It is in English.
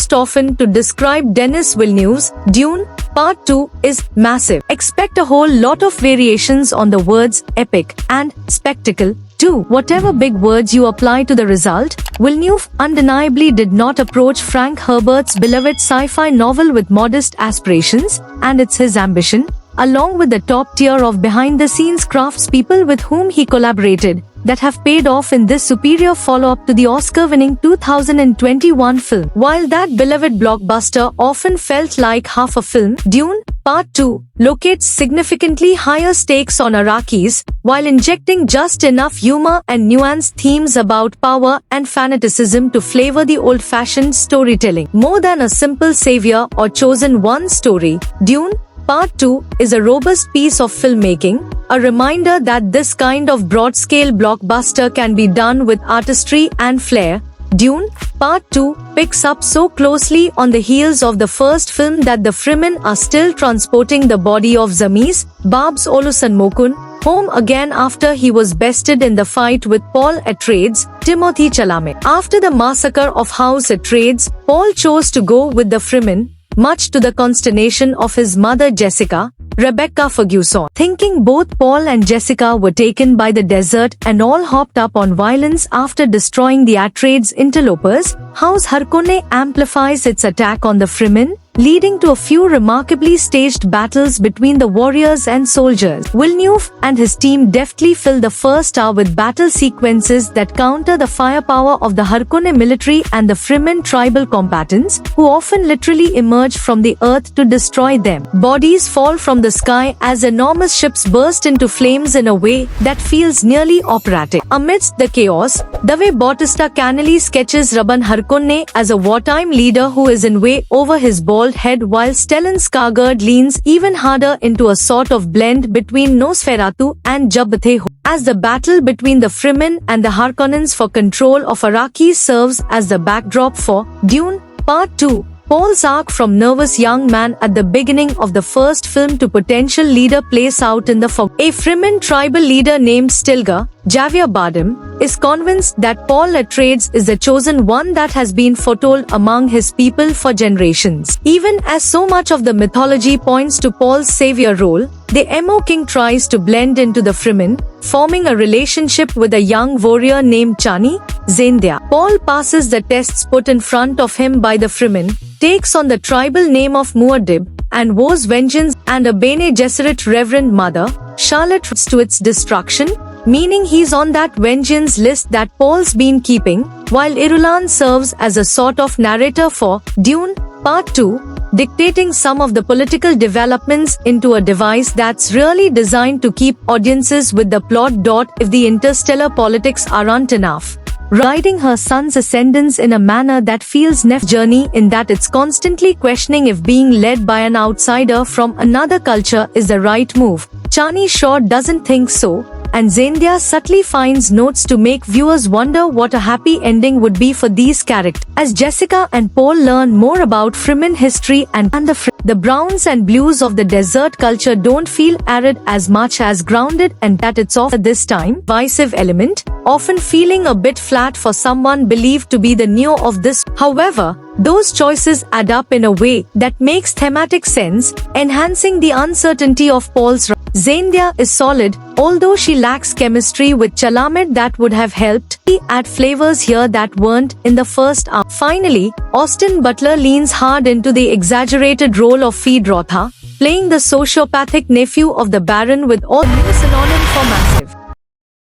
most often to describe Denis Villeneuve's Dune Part 2 is massive. Expect a whole lot of variations on the words epic and spectacle too. Whatever big words you apply to the result, Villeneuve undeniably did not approach Frank Herbert's beloved sci-fi novel with modest aspirations, and it's his ambition, along with the top tier of behind-the-scenes craftspeople with whom he collaborated, that have paid off in this superior follow-up to the Oscar-winning 2021 film. While that beloved blockbuster often felt like half a film, Dune Part 2 locates significantly higher stakes on Arrakis, while injecting just enough humor and nuanced themes about power and fanaticism to flavor the old-fashioned storytelling. More than a simple savior or chosen one story, Dune Part 2 is a robust piece of filmmaking, a reminder that this kind of broad-scale blockbuster can be done with artistry and flair. Dune Part 2 picks up so closely on the heels of the first film that the Fremen are still transporting the body of Zamis, Babs Olusanmokun, home again after he was bested in the fight with Paul Atreides, Timothée Chalamet. After the massacre of House Atreides, Paul chose to go with the Fremen, much to the consternation of his mother Jessica, Rebecca Ferguson. Thinking both Paul and Jessica were taken by the desert and all hopped up on violence after destroying the Atreides interlopers, House Harkonnen amplifies its attack on the Fremen, leading to a few remarkably staged battles between the warriors and soldiers. Villeneuve and his team deftly fill the first hour with battle sequences that counter the firepower of the Harkonnen military and the Fremen tribal combatants, who often literally emerge from the earth to destroy them. Bodies fall from the sky as enormous ships burst into flames in a way that feels nearly operatic. Amidst the chaos, the way Bautista Cannelli sketches Rabban Harkonnen as a wartime leader who is in way over his bald head, while Stellan Skarsgård leans even harder into a sort of blend between Nosferatu and Jabba the Hutt. As the battle between the Fremen and the Harkonnens for control of Arrakis serves as the backdrop for Dune Part 2, Paul's arc from nervous young man at the beginning of the first film to potential leader plays out in the fog. A Fremen tribal leader named Stilgar, Javier Bardem, is convinced that Paul Atreides is the chosen one that has been foretold among his people for generations. Even as so much of the mythology points to Paul's savior role, the Emo King tries to blend into the Fremen, forming a relationship with a young warrior named Chani Zendia. Paul passes the tests put in front of him by the Fremen, takes on the tribal name of Muad'Dib, and vows vengeance, and a Bene Gesserit Reverend Mother, Charlotte, to its destruction, meaning he's on that vengeance list that Paul's been keeping, while Irulan serves as a sort of narrator for Dune Part 2, dictating some of the political developments into a device that's really designed to keep audiences with the plot. If the interstellar politics aren't enough, guiding her son's ascendance in a manner that feels Neff's journey, in that it's constantly questioning if being led by an outsider from another culture is the right move. Chani sure doesn't think so, and Zendia subtly finds notes to make viewers wonder what a happy ending would be for these characters. As Jessica and Paul learn more about Fremen history and the browns and blues of the desert culture don't feel arid as much as grounded, and that it's off at this time divisive element, often feeling a bit flat for someone believed to be the neo of this. However, those choices add up in a way that makes thematic sense, enhancing the uncertainty of Paul's. Zendia is solid, although she lacks chemistry with Chalamet that would have helped add flavors here that weren't in the first hour. Finally, Austin Butler leans hard into the exaggerated role of Feyd Rautha, playing the sociopathic nephew of the Baron with all synonym for massive.